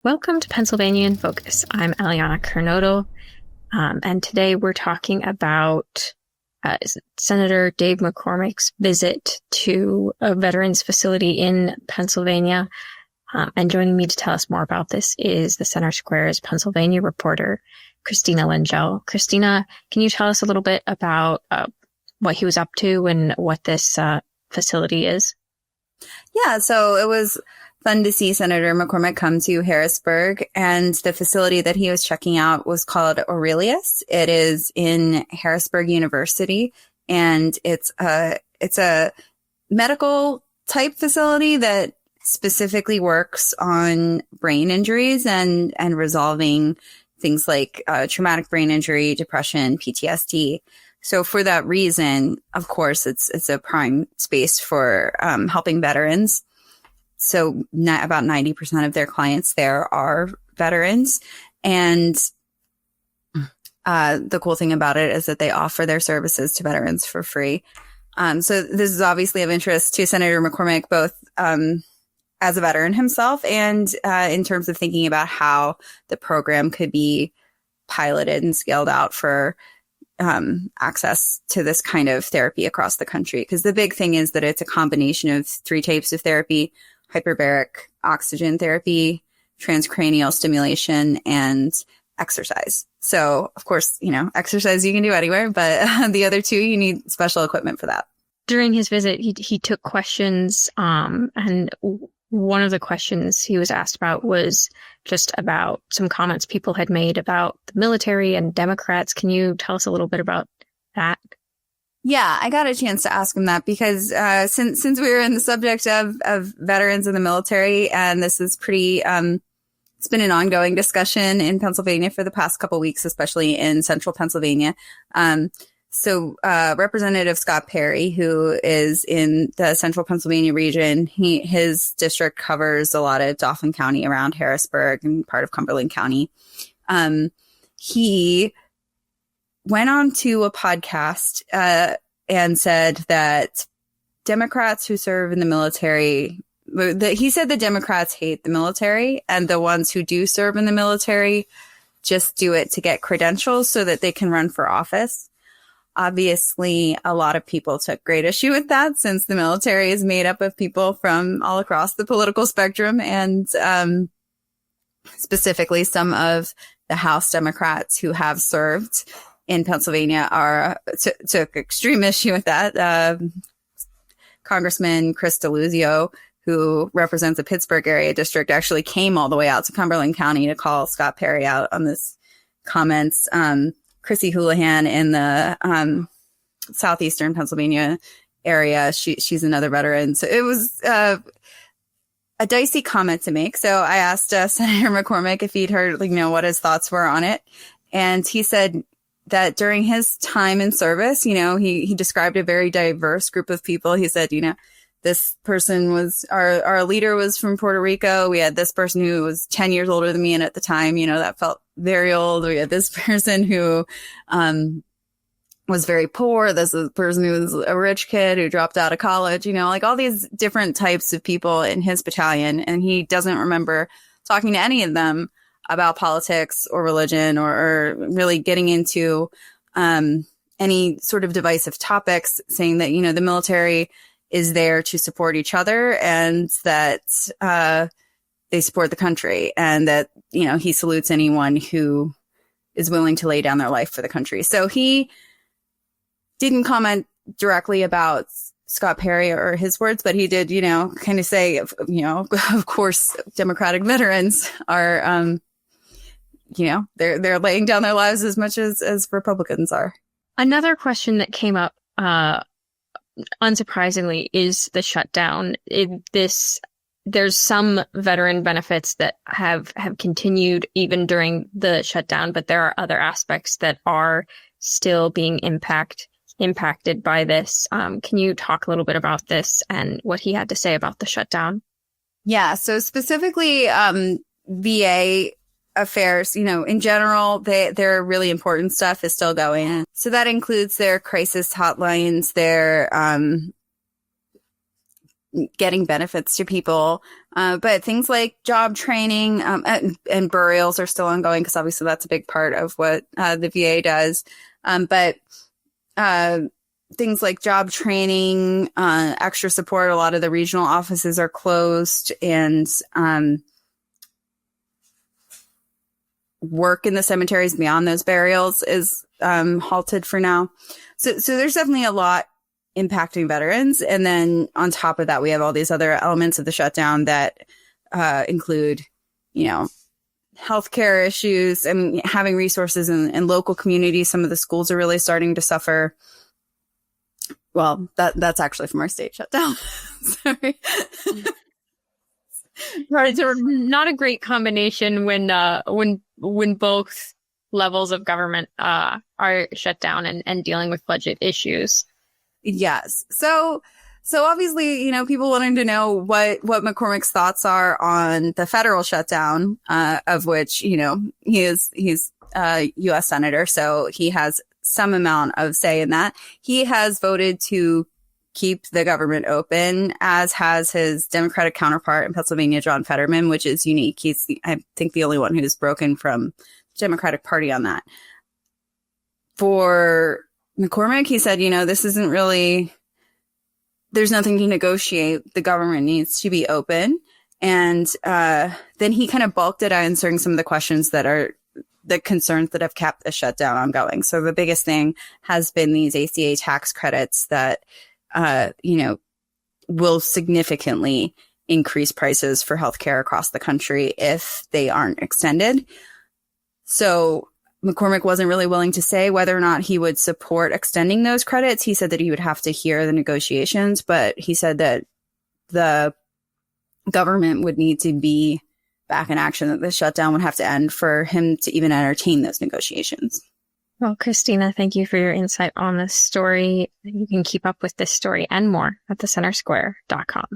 Welcome to Pennsylvania in Focus. I'm Aliana Carnodal, and today we're talking about Senator Dave McCormick's visit to a veterans facility in Pennsylvania. And joining me to tell us more about this is the Center Square's Pennsylvania reporter, Christina Langell. Christina, can you tell us a little bit about what he was up to and what this facility is? Yeah, so it was fun to see Senator McCormick come to Harrisburg, and the facility that he was checking out was called Aurelius. It is in Harrisburg University, and it's a medical type facility that specifically works on brain injuries and resolving things like traumatic brain injury, depression, PTSD. So for that reason, of course, it's a prime space for helping veterans. So about 90% of their clients there are veterans. And the cool thing about it is that they offer their services to veterans for free. So this is obviously of interest to Senator McCormick, both as a veteran himself and in terms of thinking about how the program could be piloted and scaled out for access to this kind of therapy across the country. Because the big thing is that it's a combination of three types of therapy: hyperbaric oxygen therapy, transcranial stimulation, and exercise. So, of course, exercise you can do anywhere, but the other two, you need special equipment for that. During his visit, he took questions, and one of the questions he was asked about was just about some comments people had made about the military and Democrats. Can you tell us a little bit about that? Yeah, I got a chance to ask him that because since we were in the subject of veterans in the military, and this is pretty, it's been an ongoing discussion in Pennsylvania for the past couple of weeks, especially in central Pennsylvania. So Representative Scott Perry, who is in the central Pennsylvania region, his district covers a lot of Dauphin County around Harrisburg and part of Cumberland County. He went on to a podcast and said that Democrats who serve in the military, he said the Democrats hate the military, and the ones who do serve in the military just do it to get credentials so that they can run for office. Obviously, a lot of people took great issue with that, since the military is made up of people from all across the political spectrum, and specifically some of the House Democrats who have served in Pennsylvania took extreme issue with that. Congressman Chris DeLuzio, who represents the Pittsburgh area district, actually came all the way out to Cumberland County to call Scott Perry out on this comments. Chrissy Houlihan in the southeastern Pennsylvania area, she's another veteran. So it was a dicey comment to make. So I asked Senator McCormick if he'd heard, what his thoughts were on it. And he said that during his time in service, he described a very diverse group of people. He said, this person was, our leader was from Puerto Rico. We had this person who was 10 years older than me, and at the time, that felt very old. We had this person who was very poor. This is a person who was a rich kid who dropped out of college, all these different types of people in his battalion. And he doesn't remember talking to any of them about politics or religion or really getting into any sort of divisive topics, saying that, the military is there to support each other, and that they support the country, and that, he salutes anyone who is willing to lay down their life for the country. So he didn't comment directly about Scott Perry or his words, but he did, kind of say, of course, Democratic veterans are, they're laying down their lives as much as Republicans are. Another question that came up, unsurprisingly, is the shutdown. There's some veteran benefits that have continued even during the shutdown, but there are other aspects that are still being impacted by this. Can you talk a little bit about this and what he had to say about the shutdown? Yeah, so specifically VA affairs, in general, their really important stuff is still going. So that includes their crisis hotlines, their getting benefits to people. But things like job training, and burials are still ongoing because obviously that's a big part of what the VA does. But things like job training, extra support, a lot of the regional offices are closed, and work in the cemeteries beyond those burials is halted for now. So there's definitely a lot impacting veterans. And then on top of that, we have all these other elements of the shutdown that include, healthcare issues and having resources in local communities. Some of the schools are really starting to suffer. Well, that's actually from our state shutdown. Sorry. Right, so not a great combination when both levels of government are shut down and dealing with budget issues. Yes. So obviously, people wanting to know what McCormick's thoughts are on the federal shutdown, of which, he's a U.S. senator, so he has some amount of say in that. He has voted to keep the government open, as has his Democratic counterpart in Pennsylvania, John Fetterman, which is unique. He's, I think, the only one who's broken from the Democratic Party on that. For McCormick, he said, this isn't really, there's nothing to negotiate. The government needs to be open. And then he kind of bulked it answering some of the questions that are the concerns that have kept the shutdown ongoing. So the biggest thing has been these ACA tax credits that will significantly increase prices for healthcare across the country if they aren't extended. So McCormick wasn't really willing to say whether or not he would support extending those credits. He said that he would have to hear the negotiations, but he said that the government would need to be back in action, that the shutdown would have to end for him to even entertain those negotiations. Well, Christina, thank you for your insight on this story. You can keep up with this story and more at thecentersquare.com.